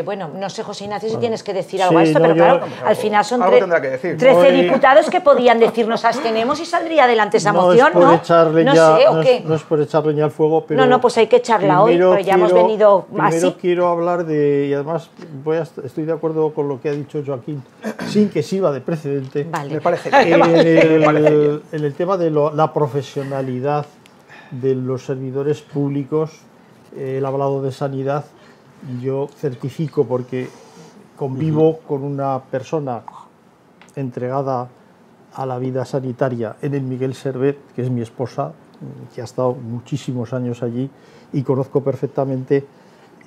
bueno, no sé, José Ignacio, si tienes que decir algo a esto, pero claro, al final son 13 diputados que podían decirnos abstenemos y saldría adelante esa moción, ¿no? No es por echar leña al fuego, pero... No, pues hay que echarla hoy, pero ya hemos venido así. Primero quiero hablar de, y además estoy de acuerdo con lo que ha dicho Joaquín, sin que sirva de precedente, vale. Me parece en el tema de la profesionalidad de los servidores públicos. Él ha hablado de sanidad, yo certifico porque convivo con una persona entregada a la vida sanitaria en el Miguel Servet, que es mi esposa, que ha estado muchísimos años allí, y conozco perfectamente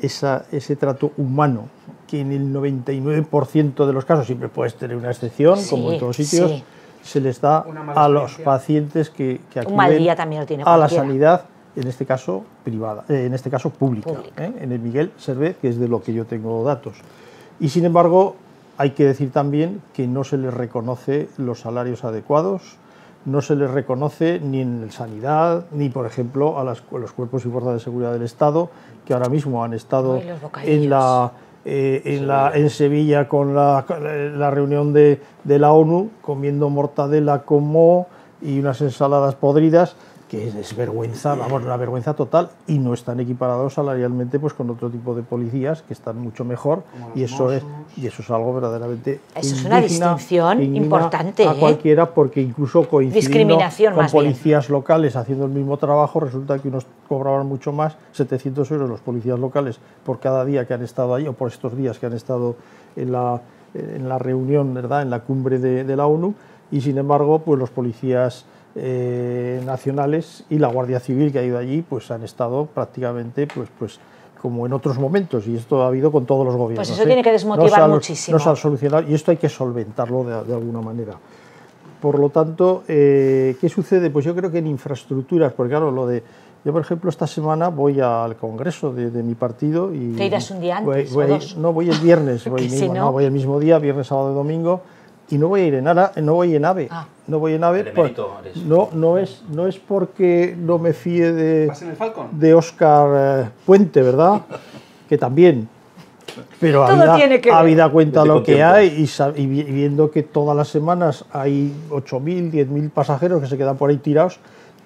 ese trato humano, que en el 99% de los casos, siempre puedes tener una excepción, como en todos sitios, se les da a los pacientes que acuden a la sanidad, en este caso privada, en este caso pública. En el Miguel Servet, que es de lo que yo tengo datos. Y sin embargo, hay que decir también que no se les reconoce los salarios adecuados, no se les reconoce ni en sanidad, ni por ejemplo a los cuerpos y fuerzas de seguridad del Estado, que ahora mismo han estado en Sevilla con la reunión de la ONU, comiendo mortadela y unas ensaladas podridas, que es vergüenza, vamos, una vergüenza total, y no están equiparados salarialmente pues con otro tipo de policías que están mucho mejor, y eso es algo verdaderamente eso es una distinción importante a cualquiera, porque incluso coincidiendo con policías bien locales haciendo el mismo trabajo, resulta que unos cobraban mucho más, 700 euros los policías locales por cada día que han estado ahí, o por estos días que han estado en la reunión, ¿verdad?, en la cumbre de la ONU, y sin embargo pues los policías nacionales y la Guardia Civil que ha ido allí pues han estado prácticamente pues como en otros momentos, y esto ha habido con todos los gobiernos. Pues eso tiene que desmotivar muchísimo. No se ha solucionado, y esto hay que solventarlo de alguna manera. Por lo tanto, ¿qué sucede? Pues yo creo que en infraestructuras, porque claro, yo por ejemplo esta semana voy al congreso de mi partido y... ¿Te irás un día antes No, voy el viernes, voy el mismo día, viernes, sábado y domingo. Y no voy a ir en AVE, no voy en AVE, no es porque no me fíe de Óscar Puente, ¿verdad? Que también, pero habida cuenta lo que hay, y viendo que todas las semanas hay 8.000, 10.000 pasajeros que se quedan por ahí tirados.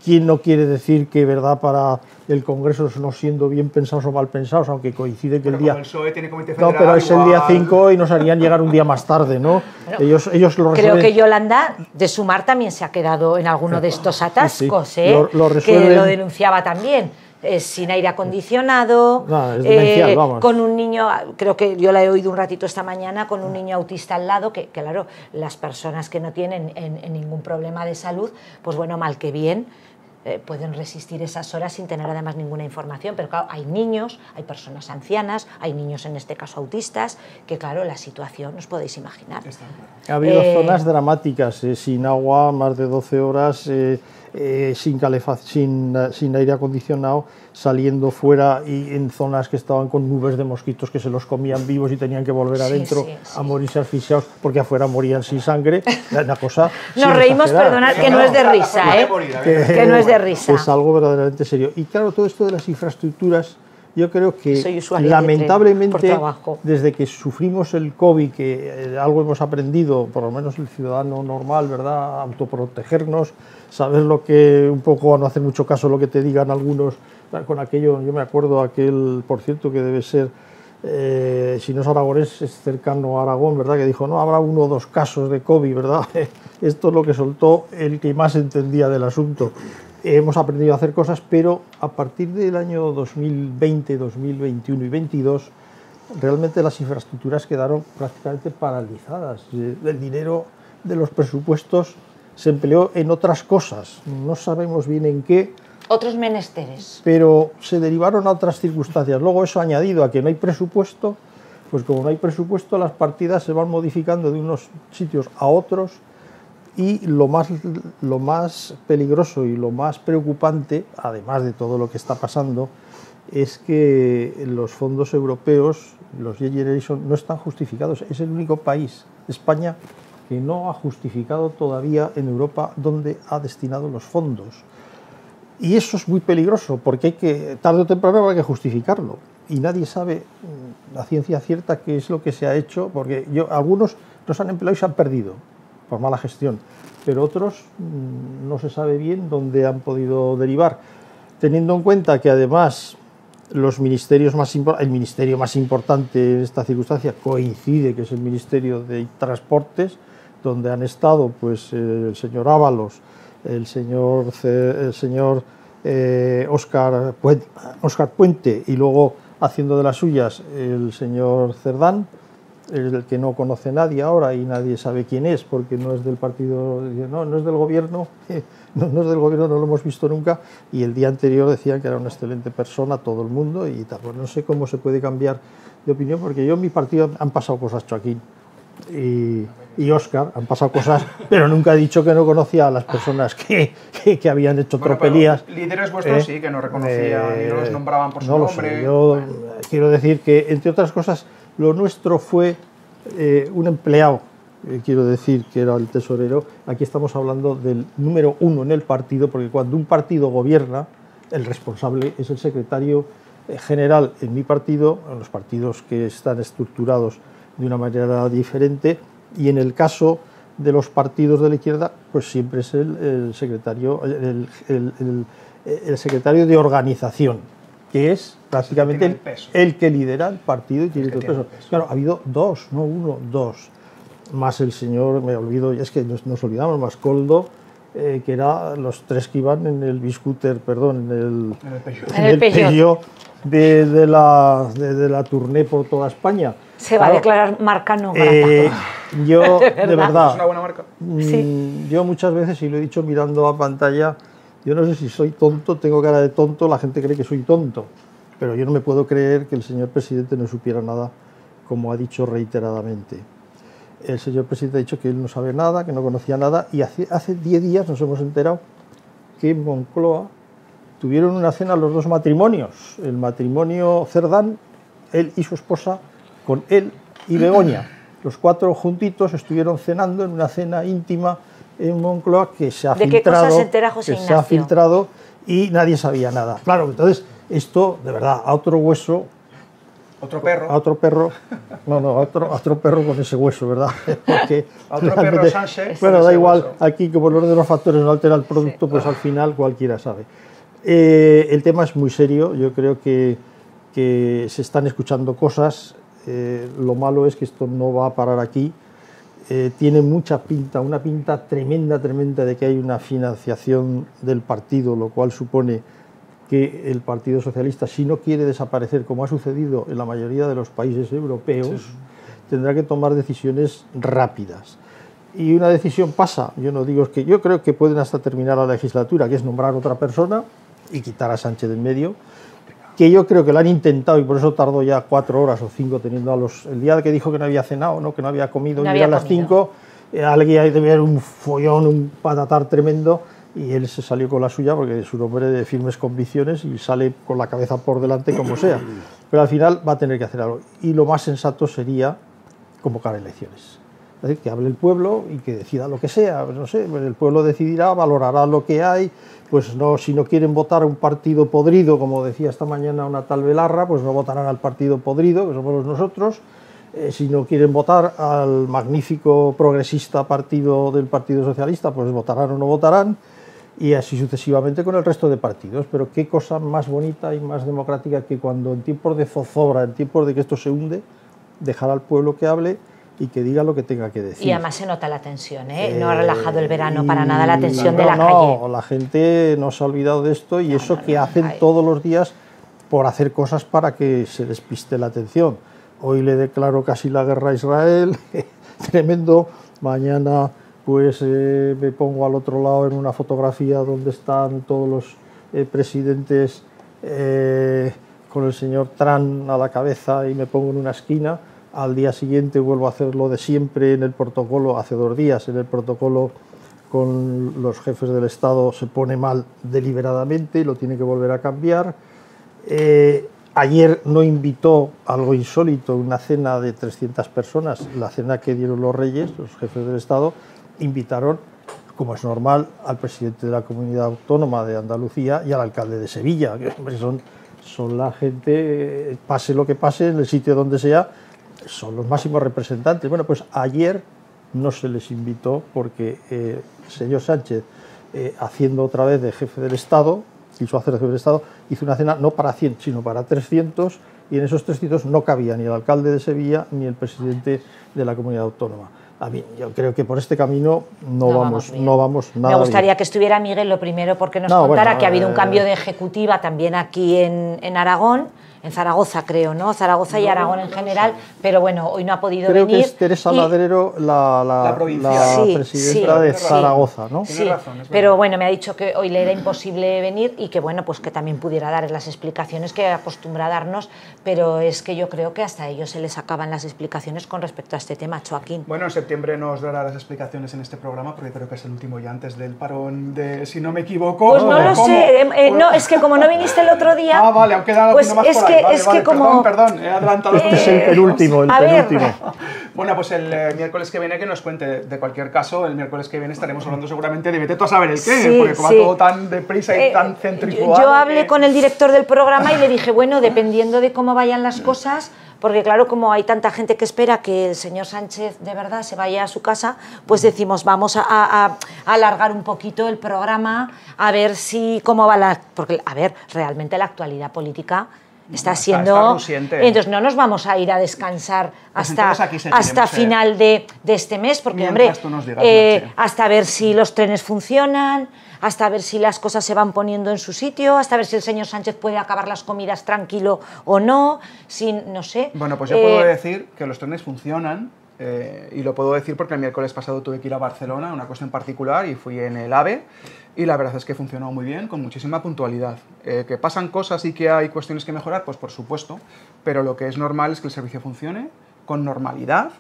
¿Quién no quiere decir que, verdad, para el Congreso, no siendo bien pensados o mal pensados, aunque coincide que el día... El PSOE tiene comité federal, pero es el día 5 y nos harían llegar un día más tarde, ¿no? Bueno, ellos lo resuelven. Creo que Yolanda de Sumar también se ha quedado en alguno de estos atascos, sí. Lo que lo denunciaba también. Sin aire acondicionado, es demencial, vamos. Con un niño, creo que yo la he oído un ratito esta mañana, con un niño autista al lado, que claro, las personas que no tienen ningún problema de salud, pues bueno, mal que bien, pueden resistir esas horas sin tener además ninguna información, pero claro, hay niños, hay personas ancianas, hay niños en este caso autistas, que claro, la situación os podéis imaginar. Ha habido zonas dramáticas, sin agua, más de 12 horas, sin aire acondicionado, saliendo fuera y en zonas que estaban con nubes de mosquitos que se los comían vivos y tenían que volver adentro a morirse asfixiados porque afuera morían sin sangre. Una cosa nos reímos, perdonad, que no es de risa, que no es de risa. Es algo verdaderamente serio. Y claro, todo esto de las infraestructuras, yo creo que lamentablemente desde que sufrimos el COVID, que algo hemos aprendido, por lo menos el ciudadano normal, ¿verdad?, a autoprotegernos, saber lo que, un poco a no hacer mucho caso lo que te digan algunos, con aquello, yo me acuerdo aquel, por cierto, que debe ser, si no es aragonés, es cercano a Aragón, ¿verdad?, que dijo, no, habrá 1 o 2 casos de COVID, ¿verdad? Esto es lo que soltó el que más entendía del asunto. Hemos aprendido a hacer cosas, pero a partir del año 2020, 2021 y 2022, realmente las infraestructuras quedaron prácticamente paralizadas. El dinero de los presupuestos se empleó en otras cosas, no sabemos bien en qué. Otros menesteres. Pero se derivaron a otras circunstancias. Luego eso añadido a que no hay presupuesto, pues como no hay presupuesto, las partidas se van modificando de unos sitios a otros. Y lo más peligroso y lo más preocupante, además de todo lo que está pasando, es que los fondos europeos, los Next Generation, no están justificados. Es el único país, España, que no ha justificado todavía en Europa dónde ha destinado los fondos. Y eso es muy peligroso, porque tarde o temprano hay que justificarlo. y nadie sabe la ciencia cierta qué es lo que se ha hecho, porque algunos nos han empleado y se han perdido por mala gestión, pero otros no se sabe bien dónde han podido derivar, teniendo en cuenta que además los ministerios el ministerio más importante en esta circunstancia coincide, que es el Ministerio de Transportes, donde han estado pues el señor Ábalos, el señor Óscar Puente, y luego haciendo de las suyas el señor Cerdán, el que no conoce nadie ahora y nadie sabe quién es, porque no es del partido, no es del gobierno, no es del gobierno, no lo hemos visto nunca, y el día anterior decían que era una excelente persona, todo el mundo, y tal. Pues no sé cómo se puede cambiar de opinión, porque yo en mi partido han pasado cosas, Joaquín y Óscar, han pasado cosas, pero nunca he dicho que no conocía a las personas que habían hecho tropelías. Líderes vuestros sí, que no reconocían y no los nombraban por su no nombre. Lo sé. Yo quiero decir que, entre otras cosas, lo nuestro fue un empleado, quiero decir que era el tesorero. Aquí estamos hablando del número uno en el partido, porque cuando un partido gobierna, el responsable es el secretario general en mi partido, en los partidos que están estructurados de una manera diferente, y en el caso de los partidos de la izquierda, pues siempre es el secretario, el secretario de organización, que es prácticamente el que lidera el partido y tiene todo el peso. Claro, ha habido dos, no uno, dos. Más el señor, me olvido, es que nos olvidamos, más Coldo, que eran los tres que iban en el biscúter, perdón, en el Peugeot de la tournée por toda España. Se va a declarar marca no grata. Yo, de verdad, ¿Es una buena marca? Sí. Yo muchas veces, y lo he dicho mirando a pantalla, yo no sé si soy tonto, tengo cara de tonto, la gente cree que soy tonto, pero yo no me puedo creer que el señor presidente no supiera nada, como ha dicho reiteradamente. El señor presidente ha dicho que él no sabe nada, que no conocía nada, y hace 10 días nos hemos enterado que en Moncloa tuvieron una cena los dos matrimonios, el matrimonio Cerdán, él y su esposa, con él y Begoña. Los cuatro juntitos estuvieron cenando en una cena íntima en Moncloa que se ha filtrado. ¿De qué cosas se entera José Ignacio? Se ha filtrado y nadie sabía nada. Claro, entonces esto, de verdad, a otro hueso. ¿Otro perro? A otro perro. No, a otro perro con ese hueso, ¿verdad? Porque a otro perro Sánchez. Bueno, da igual, hueso. Aquí como el orden de los factores no altera el producto, sí. Pues al final cualquiera sabe. El tema es muy serio, yo creo que se están escuchando cosas. Lo malo es que esto no va a parar aquí. Tiene mucha pinta, una pinta tremenda de que hay una financiación del partido, lo cual supone que el Partido Socialista, si no quiere desaparecer, como ha sucedido en la mayoría de los países europeos, sí, tendrá que tomar decisiones rápidas. Y una decisión pasa, yo no digo que yo creo que pueden hasta terminar la legislatura, que es nombrar otra persona y quitar a Sánchez de en medio, que yo creo que lo han intentado y por eso tardó ya 4 horas o 5 teniendo a los... El día que dijo que no había cenado, ¿no? Que no había comido, y a las 5, alguien debe haber un follón, un patatar tremendo, y él se salió con la suya porque es un hombre de firmes convicciones y sale con la cabeza por delante como sea. Pero al final va a tener que hacer algo. Y lo más sensato sería convocar elecciones. Es decir, que hable el pueblo y que decida lo que sea. No sé, el pueblo decidirá, valorará lo que hay. Pues no, si no quieren votar a un partido podrido, como decía esta mañana una tal Belarra, pues no votarán al partido podrido, que somos nosotros. Si no quieren votar al magnífico progresista partido del Partido Socialista, pues votarán o no votarán, y así sucesivamente con el resto de partidos. Pero qué cosa más bonita y más democrática que cuando en tiempos de zozobra, en tiempos de que esto se hunde, dejar al pueblo que hable y que diga lo que tenga que decir. Y además se nota la tensión, ¿eh? No ha relajado el verano para nada la tensión de la calle. No, la gente no se ha olvidado de esto y eso que hacen todos los días por hacer cosas para que se despiste la atención. Hoy le declaro casi la guerra a Israel, tremendo. Mañana pues me pongo al otro lado en una fotografía donde están todos los presidentes con el señor Trump a la cabeza y me pongo en una esquina. Al día siguiente vuelvo a hacer lo de siempre en el protocolo, hace 2 días en el protocolo con los jefes del Estado se pone mal deliberadamente y lo tiene que volver a cambiar. Ayer no invitó, algo insólito, una cena de 300 personas, la cena que dieron los reyes, los jefes del Estado, invitaron, como es normal, al presidente de la Comunidad Autónoma de Andalucía y al alcalde de Sevilla, que son son la gente, pase lo que pase, en el sitio donde sea, son los máximos representantes. Bueno, pues ayer no se les invitó porque el señor Sánchez, haciendo otra vez de jefe del Estado, quiso hacer de jefe del Estado, hizo una cena no para 100, sino para 300, y en esos 300 no cabía ni el alcalde de Sevilla ni el presidente de la comunidad autónoma. A mí, yo creo que por este camino no vamos nada. Me gustaría bien. que estuviera Miguel, lo primero, porque nos contara que ha habido un cambio de ejecutiva también aquí en Aragón, en Zaragoza creo, ¿no? Zaragoza y Aragón en general, pero bueno, hoy no ha podido venir. Creo que es Teresa Ladrero la presidenta de Zaragoza, ¿no? Sí, pero bueno, me ha dicho que hoy le era imposible venir y que bueno, pues que también pudiera dar las explicaciones que acostumbra a darnos, pero es que yo creo que hasta a ellos se les acaban las explicaciones con respecto a este tema, Joaquín. Bueno, en septiembre nos dará las explicaciones en este programa, porque creo que es el último ya antes del parón de, si no me equivoco. Pues no lo sé, no, es que como no viniste el otro día... Ah, vale, aunque da pues más es por que, ahí. Vale, es vale, que como... Perdón, he adelantado. Este es el penúltimo, Bueno, pues el miércoles que viene que nos cuente. De cualquier caso, el miércoles que viene estaremos hablando seguramente de vete tú a saber el qué, sí, porque como va todo tan deprisa y tan centrifugado. Yo hablé con el director del programa y le dije, bueno, dependiendo de cómo vayan las cosas, porque claro, como hay tanta gente que espera que el señor Sánchez de verdad se vaya a su casa, pues decimos, vamos a alargar un poquito el programa, a ver si cómo va la... Porque, a ver, realmente la actualidad política... Está siendo... Entonces no nos vamos a ir a descansar hasta final de este mes, porque, hombre, hasta ver si los trenes funcionan, hasta ver si las cosas se van poniendo en su sitio, hasta ver si el señor Sánchez puede acabar las comidas tranquilo o no, no sé. Bueno, pues yo puedo decir que los trenes funcionan, y lo puedo decir porque el miércoles pasado tuve que ir a Barcelona, una cosa en particular, y fui en el AVE, y la verdad es que funcionó muy bien, con muchísima puntualidad. ¿Que pasan cosas y que hay cuestiones que mejorar? Pues por supuesto, pero lo que es normal es que el servicio funcione con normalidad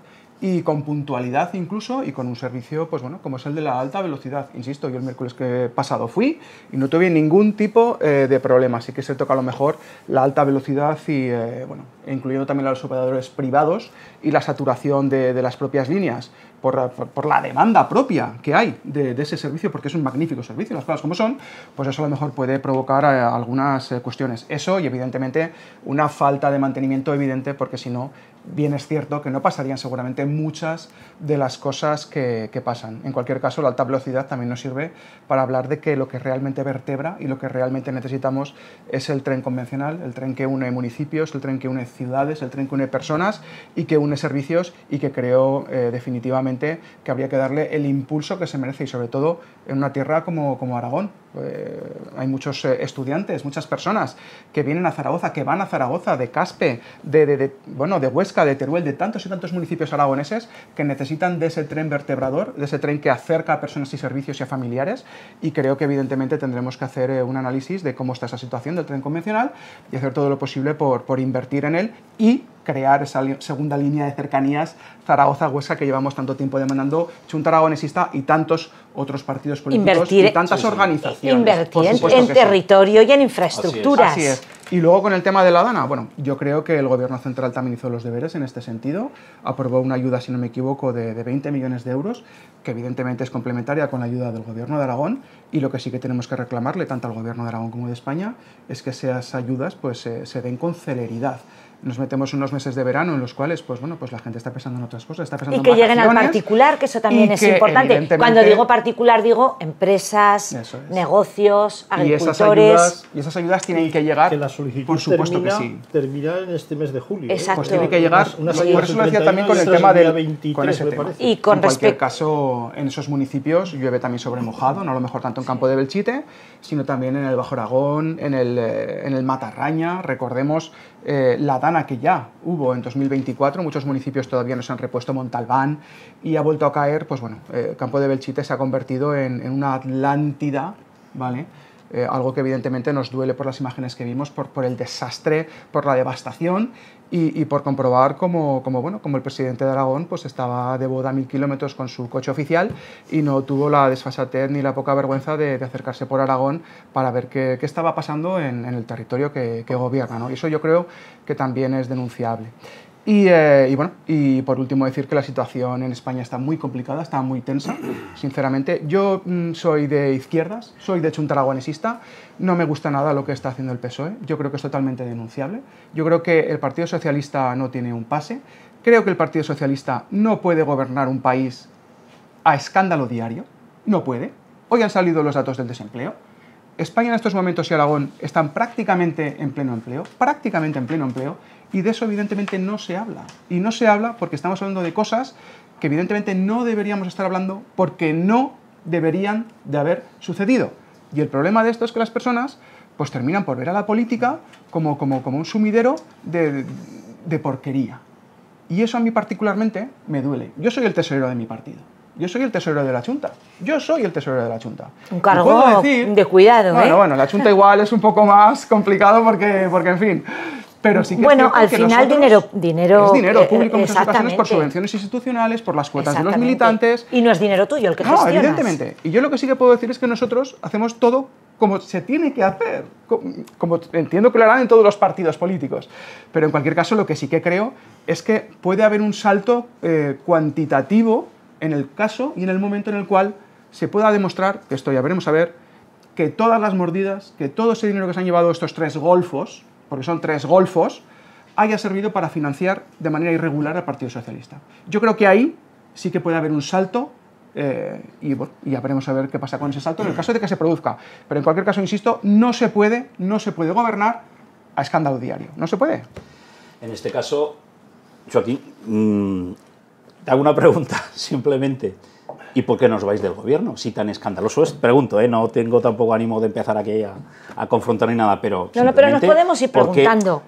y con puntualidad incluso, y con un servicio, pues bueno, como es el de la alta velocidad. Insisto, yo el miércoles que pasado fui y no tuve ningún tipo de problema. Sí que se toca a lo mejor la alta velocidad y, bueno, incluyendo también a los operadores privados y la saturación de las propias líneas por la demanda propia que hay de ese servicio, porque es un magnífico servicio, las cosas como son, pues eso a lo mejor puede provocar algunas cuestiones. Eso y evidentemente una falta de mantenimiento evidente, porque si no, bien es cierto que no pasarían seguramente muchas de las cosas que pasan. En cualquier caso, la alta velocidad también nos sirve para hablar de que lo que realmente vertebra y lo que realmente necesitamos es el tren convencional, el tren que une municipios, el tren que une ciudades, el tren que une personas y que une servicios, y que creo definitivamente que habría que darle el impulso que se merece, y sobre todo en una tierra como Aragón. Hay muchos estudiantes, muchas personas que vienen a Zaragoza, que van a Zaragoza, de Caspe, de Huesca, de Teruel, de tantos y tantos municipios aragoneses que necesitan de ese tren vertebrador, de ese tren que acerca a personas y servicios y a familiares, y creo que evidentemente tendremos que hacer un análisis de cómo está esa situación del tren convencional y hacer todo lo posible por invertir en él y crear esa segunda línea de cercanías Zaragoza-Huesca que llevamos tanto tiempo demandando, Junta Aragonesista y tantos otros partidos políticos y tantas organizaciones. Invertir en territorio y en infraestructuras. Así es. Y luego con el tema de la Dana, bueno, yo creo que el Gobierno Central también hizo los deberes en este sentido, aprobó una ayuda, si no me equivoco, de 20 millones de euros, que evidentemente es complementaria con la ayuda del Gobierno de Aragón, y lo que sí que tenemos que reclamarle tanto al Gobierno de Aragón como de España es que esas ayudas pues se den con celeridad. Nos metemos unos meses de verano en los cuales, pues bueno, pues la gente está pensando en otras cosas, está pensando en vacaciones. Y que lleguen al particular, que eso también es importante. Cuando digo particular, digo empresas, negocios, agricultores. Y esas ayudas tienen que llegar, que la solicitud por supuesto que sí. Termina en este mes de julio. Exacto. Pues tiene que llegar, por eso lo decía también con el tema del 23, con ese tema. Y con en cualquier caso, en esos municipios llueve también sobre mojado, no a lo mejor tanto en Campo de Belchite, sino también en el Bajo Aragón, en el Matarraña. Recordemos la Dana que ya hubo en 2024, muchos municipios todavía no se han repuesto, Montalbán, y ha vuelto a caer, pues bueno, Campo de Belchite se ha convertido en una Atlántida, ¿vale? Algo que evidentemente nos duele por las imágenes que vimos, por el desastre, por la devastación y por comprobar como el presidente de Aragón pues estaba de boda a 1000 kilómetros con su coche oficial y no tuvo la desfasatez ni la poca vergüenza de acercarse por Aragón para ver qué estaba pasando en el territorio que gobierna, ¿no? Y eso yo creo que también es denunciable. Bueno, y por último decir que la situación en España está muy complicada, está muy tensa, sinceramente. Yo soy de izquierdas, soy de hecho un aragonesista, no me gusta nada lo que está haciendo el PSOE, yo creo que es totalmente denunciable. Yo creo que el Partido Socialista no tiene un pase, creo que el Partido Socialista no puede gobernar un país a escándalo diario, no puede. Hoy han salido los datos del desempleo. España en estos momentos y Aragón están prácticamente en pleno empleo, y de eso evidentemente no se habla. Y no se habla porque estamos hablando de cosas que evidentemente no deberíamos estar hablando porque no deberían de haber sucedido. Y el problema de esto es que las personas pues terminan por ver a la política como un sumidero de porquería. Y eso a mí particularmente me duele. Yo soy el tesorero de mi partido. Yo soy el tesorero de la Junta. Yo soy el tesorero de la Junta. Un cargo de cuidado, ¿eh? Bueno, la Junta igual es un poco más complicado porque en fin... Pero sí que bueno, al final dinero es dinero público en muchas ocasiones por subvenciones institucionales, por las cuotas de los militantes. Y no es dinero tuyo el que gestionas. No, evidentemente. Y yo lo que sí que puedo decir es que nosotros hacemos todo como se tiene que hacer, como entiendo que lo harán en todos los partidos políticos. Pero en cualquier caso lo que sí que creo es que puede haber un salto cuantitativo en el caso y en el momento en el cual se pueda demostrar, que esto ya veremos a ver, que todas las mordidas, que todo ese dinero que se han llevado estos 3 golfos, porque son 3 golfos, haya servido para financiar de manera irregular al Partido Socialista. Yo creo que ahí sí que puede haber un salto y bueno, ya veremos a ver qué pasa con ese salto en el caso de que se produzca. Pero en cualquier caso, insisto, no se puede gobernar a escándalo diario. No se puede. En este caso, Joaquín, te hago una pregunta simplemente. ¿Y por qué nos vais del gobierno? Si tan escandaloso es, pregunto, no tengo tampoco ánimo de empezar aquí a confrontar ni nada, pero... No, pero nos podemos ir preguntando.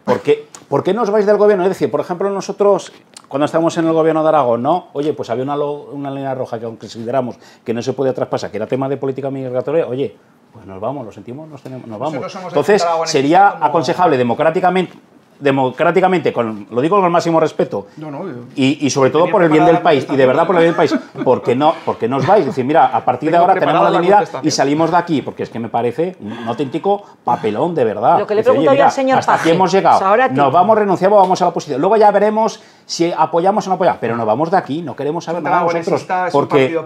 ¿Por qué nos vais del gobierno? Es decir, por ejemplo, nosotros, cuando estábamos en el gobierno de Aragón, ¿no? Oye, pues había una línea roja que aunque consideramos que no se podía traspasar, que era tema de política migratoria, oye, pues nos vamos, lo sentimos, nos vamos. Entonces, sería aconsejable democráticamente, lo digo con el máximo respeto, y sobre todo por el bien del país, y de verdad por el bien del país, porque no os vais, es decir, mira, a partir de ahora tenemos la dignidad y salimos de aquí, porque es que me parece un auténtico papelón, de verdad. Lo que le pregunto yo al señor hasta aquí hemos llegado, nos vamos, renunciamos, vamos a la oposición, luego ya veremos si apoyamos o no apoyamos, pero nos vamos de aquí, no queremos saber nada nosotros, porque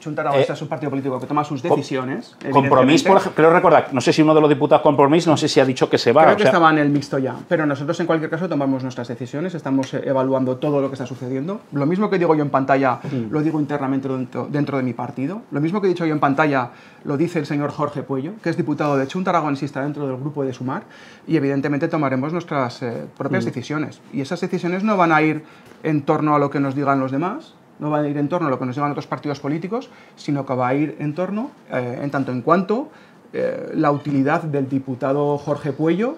Junta Aragonesa es un partido político que toma sus decisiones. Compromís, por ejemplo, creo recordar, no sé si uno de los diputados Compromís, no sé si ha dicho que se va. Creo que estaba en el mixto ya, pero nosotros en cualquier caso tomamos nuestras decisiones, estamos evaluando todo lo que está sucediendo. Lo mismo que digo yo en pantalla, lo digo internamente dentro de mi partido. Lo mismo que he dicho yo en pantalla, lo dice el señor Jorge Puello, que es diputado de Junta Aragonesista dentro del grupo de Sumar, y evidentemente tomaremos nuestras propias decisiones. Y esas decisiones no van a ir en torno a lo que nos digan los demás, no van a ir en torno a lo que nos digan otros partidos políticos, sino que va a ir en torno, en tanto en cuanto, la utilidad del diputado Jorge Puello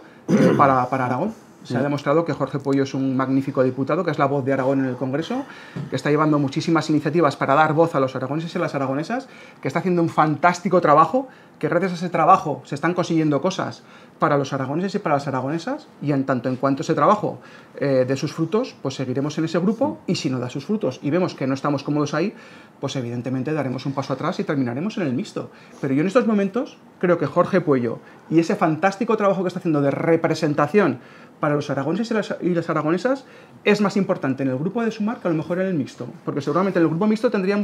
para Aragón. Se ha demostrado que Jorge Puello es un magnífico diputado, que es la voz de Aragón en el Congreso, que está llevando muchísimas iniciativas para dar voz a los aragoneses y a las aragonesas, que está haciendo un fantástico trabajo, que gracias a ese trabajo se están consiguiendo cosas para los aragoneses y para las aragonesas, y en tanto en cuanto ese trabajo dé sus frutos, pues seguiremos en ese grupo, y si no da sus frutos y vemos que no estamos cómodos ahí, pues evidentemente daremos un paso atrás y terminaremos en el mixto. Pero yo en estos momentos creo que Jorge Puello y ese fantástico trabajo que está haciendo de representación para los aragoneses y las aragonesas es más importante en el grupo de Sumar que a lo mejor en el mixto, porque seguramente en el grupo mixto tendría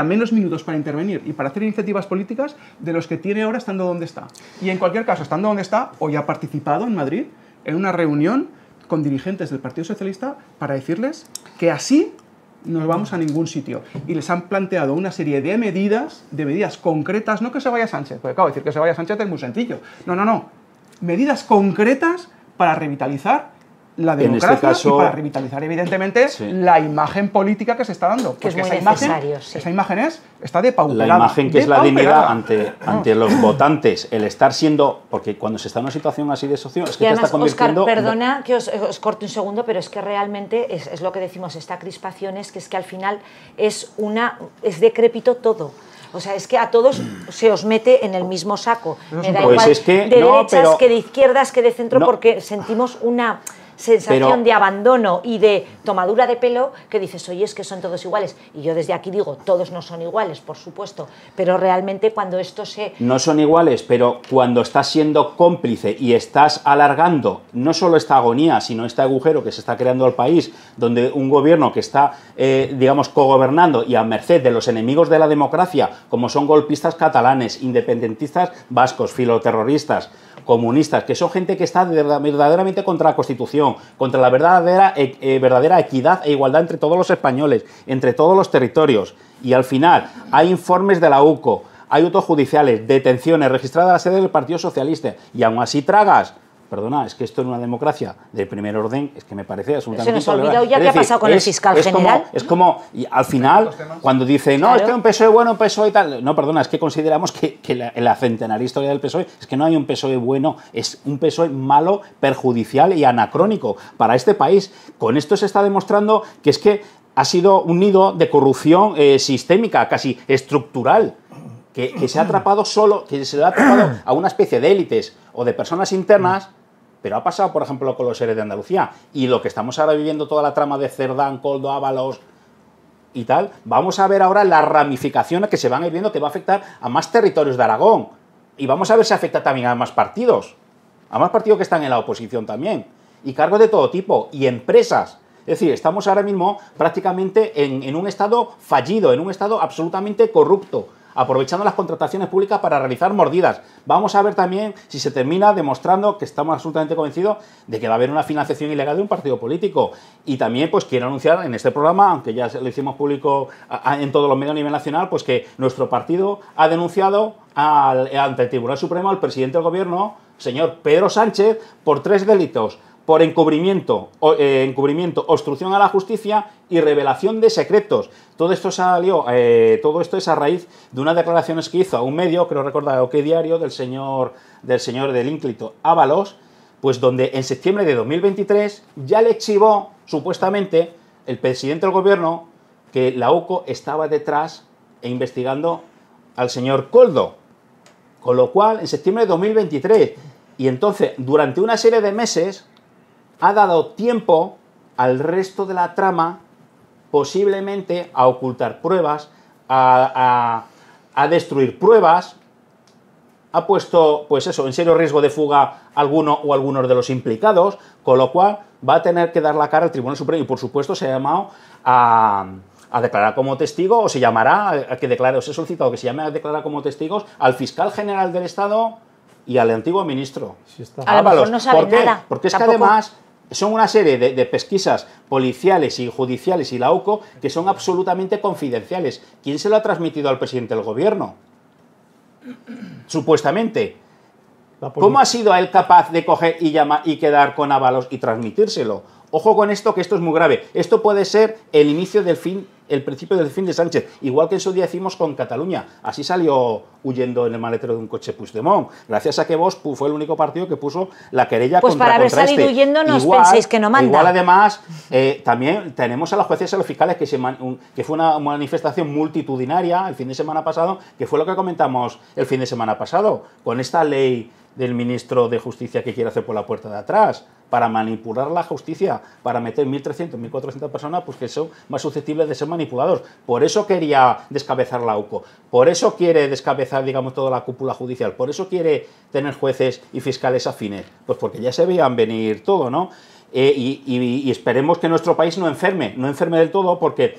menos minutos para intervenir y para hacer iniciativas políticas de los que tiene ahora estando donde está. Y en cualquier caso, estando donde está, hoy ha participado en Madrid en una reunión con dirigentes del Partido Socialista para decirles que así no vamos a ningún sitio. Y les han planteado una serie de medidas concretas, no que se vaya Sánchez, porque claro, decir que se vaya Sánchez es muy sencillo. No. Medidas concretas para revitalizar la democracia y para revitalizar, evidentemente, la imagen política que se está dando. Que es muy necesario, sí. Esa imagen está depauperada. La imagen que es la dignidad ante los votantes, el estar siendo... Porque cuando se está en una situación así de socio, es que además, te está convirtiendo... Óscar, perdona que os corte un segundo, pero es que realmente es lo que decimos, esta crispación es que al final es decrépito todo. O sea, es que a todos se os mete en el mismo saco. Me da igual es que, de derechas que de izquierdas que de centro, porque sentimos una sensación de abandono y de tomadura de pelo que dices, oye, es que son todos iguales. Y yo desde aquí digo, todos no son iguales, por supuesto, pero realmente cuando esto se... No son iguales, pero cuando estás siendo cómplice y estás alargando no solo esta agonía, sino este agujero que se está creando al país, donde un gobierno que está, digamos, cogobernando y a merced de los enemigos de la democracia, como son golpistas catalanes, independentistas vascos, filoterroristas, comunistas, que son gente que está verdaderamente contra la Constitución, contra la verdadera equidad e igualdad entre todos los españoles, entre todos los territorios. Y al final hay informes de la UCO, hay autos judiciales, detenciones registradas a la sede del Partido Socialista, y aún así tragas. Perdona, es que esto en una democracia de primer orden es que me parece absolutamente... Se nos ha olvidado ya qué ha pasado con el fiscal general. Es como, y al final, cuando dice, no, claro, es que un PSOE bueno, un PSOE y tal... No, perdona, es que consideramos que la centenaria historia del PSOE es que no hay un PSOE bueno, es un PSOE malo, perjudicial y anacrónico para este país. Con esto se está demostrando que es que ha sido un nido de corrupción sistémica, casi estructural, que se ha atrapado solo, que se le ha atrapado a una especie de élites o de personas internas, pero ha pasado, por ejemplo, con los seres de Andalucía. Y lo que estamos ahora viviendo, toda la trama de Cerdán, Koldo, Ábalos y tal, vamos a ver ahora las ramificaciones que se van a ir viendo, que va a afectar a más territorios de Aragón. Y vamos a ver si afecta también a más partidos que están en la oposición también. Y cargos de todo tipo, y empresas. Es decir, estamos ahora mismo prácticamente en un estado fallido, en un estado absolutamente corrupto, aprovechando las contrataciones públicas para realizar mordidas. Vamos a ver también si se termina demostrando que estamos absolutamente convencidos de que va a haber una financiación ilegal de un partido político. Y también pues quiero anunciar en este programa, aunque ya lo hicimos público en todos los medios a nivel nacional, pues que nuestro partido ha denunciado ante el Tribunal Supremo al presidente del Gobierno, señor Pedro Sánchez, por 3 delitos. Por encubrimiento, obstrucción a la justicia y revelación de secretos. Todo esto es a raíz de unas declaraciones que hizo a un medio, creo recordar, OK Diario, del señor del ínclito Ábalos, pues donde en septiembre de 2023 ya le chivó, supuestamente, el presidente del gobierno, que la UCO estaba detrás e investigando al señor Koldo. Con lo cual, en septiembre de 2023, y entonces, durante una serie de meses, ha dado tiempo al resto de la trama posiblemente a ocultar pruebas, a destruir pruebas, ha puesto, pues eso, en serio riesgo de fuga alguno o algunos de los implicados, con lo cual va a tener que dar la cara al Tribunal Supremo y, por supuesto, se ha llamado a declarar como testigo, o se llamará a que declare, os he solicitado que se llame a declarar como testigos al fiscal general del Estado y al antiguo ministro. Sí, a lo mejor no saben nada. Porque es que además son una serie de pesquisas policiales y judiciales y la UCO que son absolutamente confidenciales. ¿Quién se lo ha transmitido al presidente del gobierno? Supuestamente. ¿Cómo ha sido él capaz de coger y quedar con Ábalos y transmitírselo? Ojo con esto, que esto es muy grave. Esto puede ser el inicio del fin, el principio del fin de Sánchez, igual que en su día hicimos con Cataluña. Así salió huyendo en el maletero de un coche Puigdemont, gracias a que Vox fue el único partido que puso la querella pues contra para haber salido huyendo no os penséis que no manda. Igual además, también tenemos a los jueces y a los fiscales que fue una manifestación multitudinaria el fin de semana pasado, que fue lo que comentamos el fin de semana pasado, con esta ley del ministro de Justicia que quiere hacer por la puerta de atrás, para manipular la justicia, para meter 1.300, 1.400 personas pues que son más susceptibles de ser manipulados. Por eso quería descabezar la UCO, por eso quiere descabezar, digamos, toda la cúpula judicial, por eso quiere tener jueces y fiscales afines, pues porque ya se veían venir todo, ¿no? Y esperemos que nuestro país no enferme del todo, porque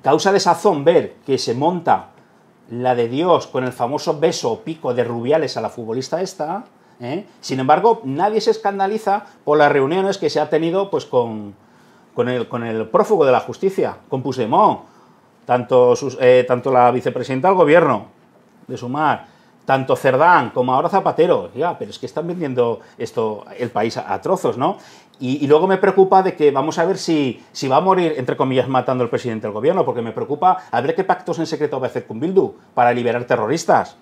causa desazón ver que se monta la de Dios con el famoso beso o pico de Rubiales a la futbolista esta, Sin embargo, nadie se escandaliza por las reuniones que se ha tenido pues, con el prófugo de la justicia, con Puigdemont, tanto la vicepresidenta del gobierno de Sumar, tanto Cerdán como ahora Zapatero. Ya, pero es que están vendiendo el país a trozos, ¿no? Y luego me preocupa de que vamos a ver si va a morir, entre comillas, matando al presidente del gobierno, porque me preocupa a ver qué pactos en secreto va a hacer con Bildu para liberar terroristas.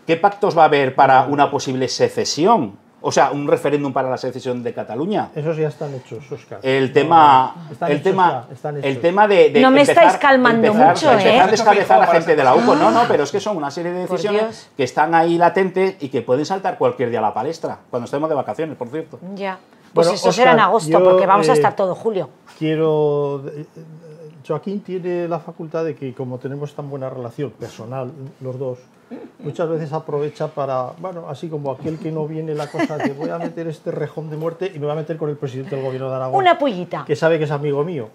¿Qué pactos va a haber para una posible secesión? O sea, un referéndum para la secesión de Cataluña. Esos ya están hechos, Óscar. El tema de no me estáis calmando mucho, empezar a descabezar a gente de la UCO. No, pero es que son una serie de decisiones que están ahí latentes y que pueden saltar cualquier día a la palestra, cuando estemos de vacaciones, por cierto. Ya. Pues Bueno, eso será en Óscar, agosto, porque vamos a estar todo julio. Joaquín tiene la facultad de que, como tenemos tan buena relación personal, los dos, muchas veces aprovecha para, bueno, así como aquel que no viene la cosa, te voy a meter este rejón de muerte y me voy a meter con el presidente del gobierno de Aragón. Una pullita. Que sabe que es amigo mío.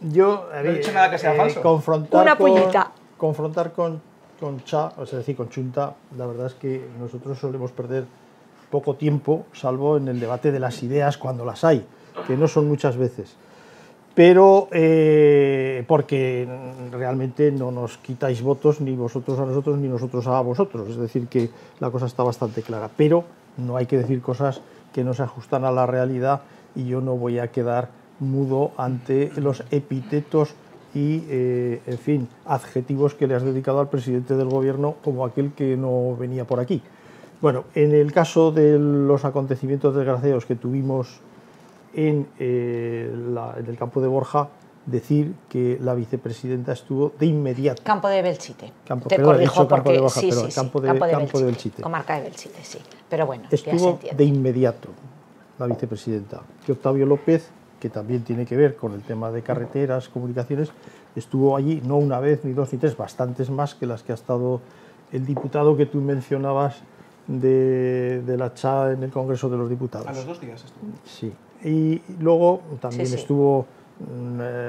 Yo No he dicho nada que sea falso. Una pullita. Confrontar con Cha, es decir, con Chunta, la verdad es que nosotros solemos perder poco tiempo, salvo en el debate de las ideas cuando las hay, que no son muchas veces. Pero porque realmente no nos quitáis votos ni vosotros a nosotros ni nosotros a vosotros, es decir, que la cosa está bastante clara, pero no hay que decir cosas que no se ajustan a la realidad y yo no voy a quedar mudo ante los epítetos y, en fin, adjetivos que le has dedicado al presidente del gobierno como aquel que no venía por aquí. Bueno, en el caso de los acontecimientos desgraciados que tuvimos en el campo de Borja, decir que la vicepresidenta estuvo de inmediato. Campo de Belchite. Te corrijo porque Borja, sí, pero sí, campo de Belchite. Comarca de Belchite, sí. Pero bueno, ya se Estuvo entiende. de inmediato la vicepresidenta. Que Octavio López, que también tiene que ver con el tema de carreteras, comunicaciones, estuvo allí no una vez, ni dos, ni tres, bastantes más que las que ha estado el diputado que tú mencionabas de la CHA en el Congreso de los Diputados. A los 2 días estuvo. Sí. Y luego también Sí. estuvo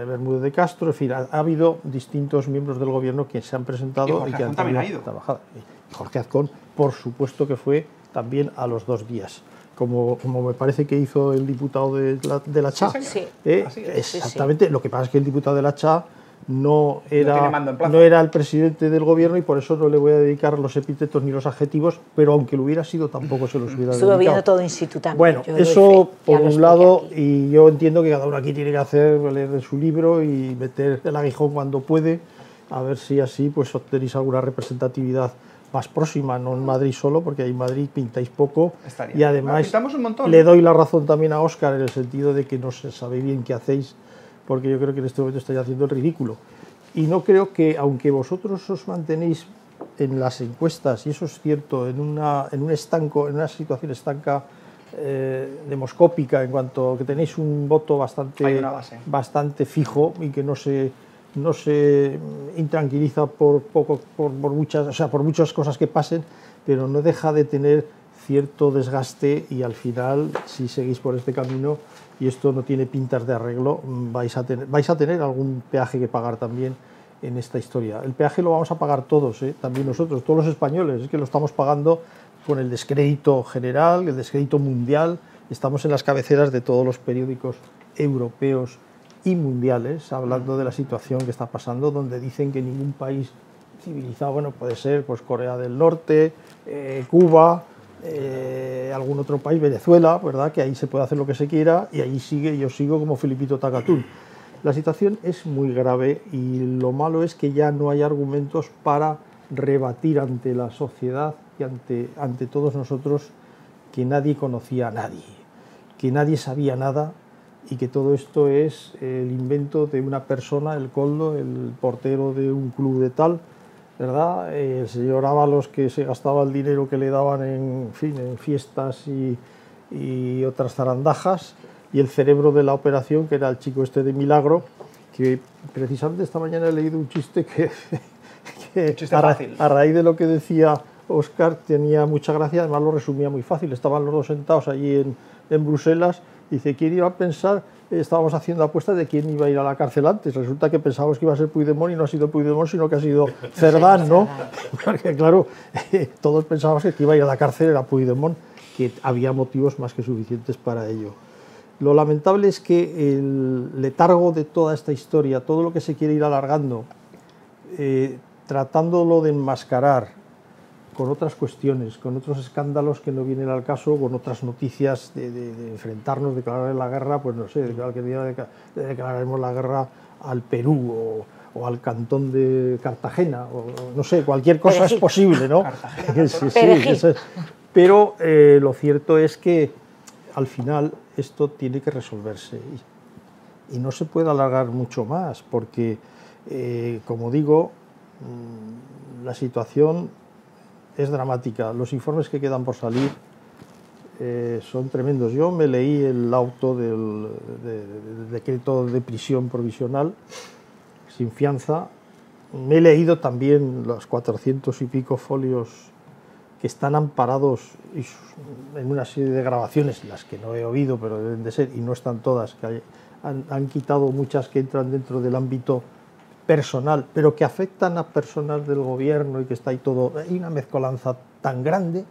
Bermúdez de Castro, en fin, ha habido distintos miembros del gobierno que se han presentado Y Jorge que han Azcón también tenido ha ido. trabajado. Y Jorge Azcón, por supuesto que fue también a los 2 días, como me parece que hizo el diputado de la CHA. Sí, Sí. Así es. Exactamente, lo que pasa es que el diputado de la CHA no tiene mando en plaza. no era el presidente del gobierno y por eso no le voy a dedicar los epítetos ni los adjetivos, pero aunque lo hubiera sido tampoco se los hubiera Estuvo dedicado. viendo todo in situ también. Bueno, yo doy eso fe, ya por lo un expliqué lado, aquí. y yo entiendo que cada uno aquí tiene que hacer, leer de su libro y meter el aguijón cuando puede, a ver si así pues obtenéis alguna representatividad más próxima, no en Madrid solo, porque ahí en Madrid pintáis poco. Estaría Y bien. además Pintamos un montón. le doy la razón también a Óscar en el sentido de que no se sabe bien qué hacéis, porque yo creo que en este momento estáis haciendo el ridículo. Y no creo que, aunque vosotros os mantenéis en las encuestas, y eso es cierto, en un estanco, en una situación estanca demoscópica, en cuanto que tenéis un voto Hay una base. bastante fijo y que no se intranquiliza por muchas cosas que pasen, pero no deja de tener cierto desgaste y al final, si seguís por este camino y esto no tiene pintas de arreglo, vais a tener algún peaje que pagar también en esta historia. El peaje lo vamos a pagar todos, también nosotros, todos los españoles, es que lo estamos pagando con el descrédito general, el descrédito mundial, estamos en las cabeceras de todos los periódicos europeos y mundiales hablando de la situación que está pasando, donde dicen que ningún país civilizado, bueno, puede ser pues Corea del Norte, Cuba, algún otro país, Venezuela, ¿verdad? Que ahí se puede hacer lo que se quiera y ahí yo sigo como Filipito Tacatún. La situación es muy grave y lo malo es que ya no hay argumentos para rebatir ante la sociedad y ante todos nosotros que nadie conocía a nadie, que nadie sabía nada y que todo esto es el invento de una persona, el Coldo, el portero de un club de tal, ¿verdad? El señor Ábalos, que se gastaba el dinero que le daban en fiestas y otras zarandajas, y el cerebro de la operación, que era el chico este de Milagro, que precisamente esta mañana he leído un chiste que Chiste fácil. a raíz de lo que decía Óscar tenía mucha gracia, además lo resumía muy fácil. Estaban los dos sentados allí en Bruselas. Dice, ¿quién iba a pensar? Estábamos haciendo apuestas de quién iba a ir a la cárcel antes. Resulta que pensábamos que iba a ser Puigdemont y no ha sido Puigdemont, sino que ha sido Cerdán, ¿no? Porque claro, todos pensábamos que iba a ir a la cárcel era Puigdemont, que había motivos más que suficientes para ello. Lo lamentable es que el letargo de toda esta historia, todo lo que se quiere ir alargando, tratándolo de enmascarar con otras cuestiones, con otros escándalos que no vienen al caso, con otras noticias de enfrentarnos, declarar la guerra, pues no sé, declararemos la guerra al Perú o al cantón de Cartagena, o no sé, cualquier cosa Perejil. es posible, ¿no? Perejil. Pero lo cierto es que al final esto tiene que resolverse y no se puede alargar mucho más, porque, como digo, la situación es dramática. Los informes que quedan por salir son tremendos. Yo me leí el auto del decreto de prisión provisional sin fianza. Me he leído también los 400 y pico folios que están amparados en una serie de grabaciones, las que no he oído, pero deben de ser, y no están todas, que han quitado muchas que entran dentro del ámbito personal, pero que afectan a personas del gobierno y que está ahí todo. Hay una mezcolanza tan grande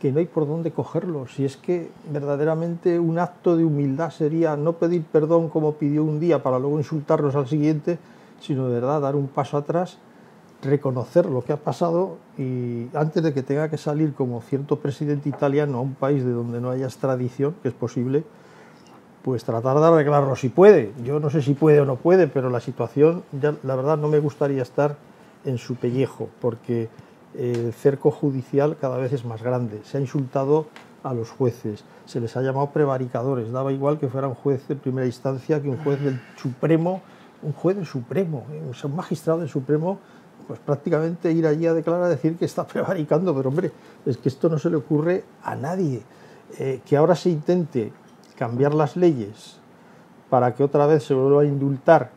que no hay por dónde cogerlo. Si es que verdaderamente un acto de humildad sería no pedir perdón como pidió un día para luego insultarnos al siguiente, sino de verdad dar un paso atrás, reconocer lo que ha pasado y antes de que tenga que salir como cierto presidente italiano a un país de donde no haya extradición, que es posible, pues tratar de arreglarlo si puede. Yo no sé si puede o no puede, pero la situación, ya, la verdad, no me gustaría estar en su pellejo, porque el cerco judicial cada vez es más grande. Se ha insultado a los jueces, se les ha llamado prevaricadores, daba igual que fuera un juez de primera instancia que un juez del Supremo, un juez del Supremo, o sea, un magistrado del Supremo, pues prácticamente ir allí a declarar, a decir que está prevaricando, pero hombre, es que esto no se le ocurre a nadie. Que ahora se intente cambiar las leyes para que otra vez se vuelva a indultar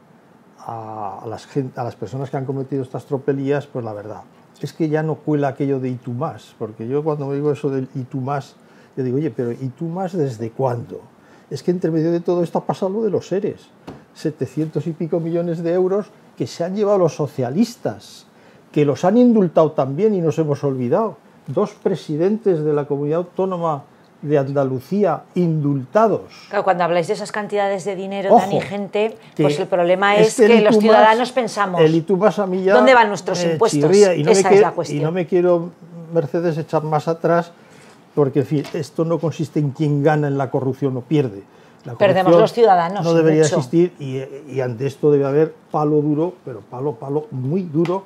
a las personas que han cometido estas tropelías, pues la verdad es que ya no cuela aquello de y tú más, porque yo cuando me digo eso del y tú más, yo digo, oye, pero ¿y tú más desde cuándo? Es que entre medio de todo esto ha pasado lo de los seres, 700 y pico millones de euros que se han llevado los socialistas, que los han indultado también y nos hemos olvidado. 2 presidentes de la comunidad autónoma de Andalucía indultados. Claro, cuando habláis de esas cantidades de dinero Ojo, tan ingente, pues el problema es el que los Itumás, ciudadanos pensamos, el Itumás a mí ya ¿dónde van nuestros impuestos? Chirría, y no esa es la cuestión. Y no me quiero, Mercedes, echar más atrás, porque en fin, esto no consiste en quién gana en la corrupción o pierde. La Perdemos los ciudadanos. No debería mucho. existir y ante esto debe haber palo duro, pero palo muy duro,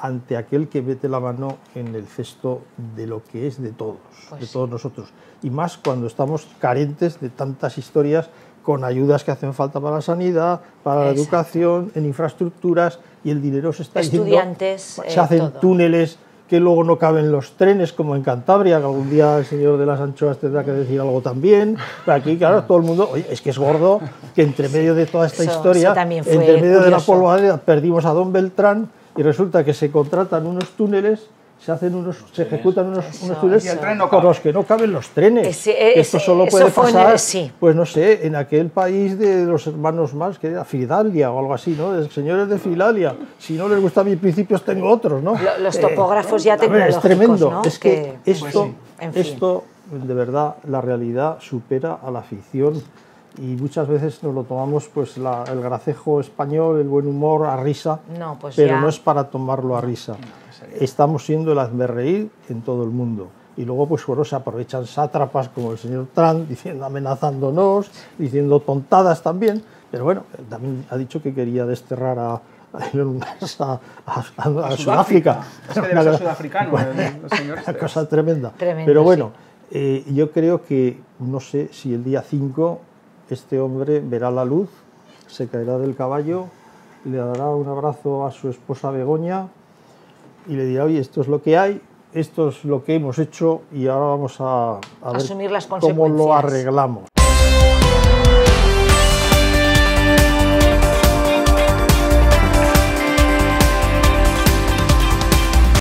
ante aquel que mete la mano en el cesto de lo que es de todos, pues de todos nosotros. Y más cuando estamos carentes de tantas historias con ayudas que hacen falta para la sanidad, para la educación, en infraestructuras, y el dinero se está estudiantes, yendo. Se hacen todo. túneles que luego no caben los trenes, como en Cantabria, que algún día el señor de las anchoas tendrá que decir algo también. Pero aquí, claro, todo el mundo, oye, es que es gordo que entre medio de toda esta historia, entre medio de la polvareda, perdimos a don Beltrán, y resulta que se contratan unos túneles, se ejecutan unos túneles con los que no caben los trenes. Esto solo puede pasar, pues no sé, en aquel país de los hermanos Marx, que era Filalia o algo así, ¿no? De señores de Filalia. Si no les gustan mis principios, tengo otros, ¿no? Los topógrafos ya tecnológicos, es tremendo. ¿no? Es que esto, en fin. esto, de verdad, la realidad supera a la ficción. Y muchas veces nos lo tomamos, pues el gracejo español, el buen humor, a risa, pues pero ya... no es para tomarlo a risa. Estamos siendo el hazmerreír en todo el mundo. Y luego, pues bueno, se aprovechan sátrapas como el señor Trump, amenazándonos, diciendo tontadas también. Pero bueno, también ha dicho que quería desterrar a Sudáfrica. Es que debe ser sudafricano, el señor. Una cosa tremenda. Pero bueno, yo creo que, no sé si el día 5 este hombre verá la luz, se caerá del caballo, le dará un abrazo a su esposa Begoña y le dirá, oye, esto es lo que hay, esto es lo que hemos hecho y ahora vamos a ver asumir las cómo consecuencias. lo arreglamos.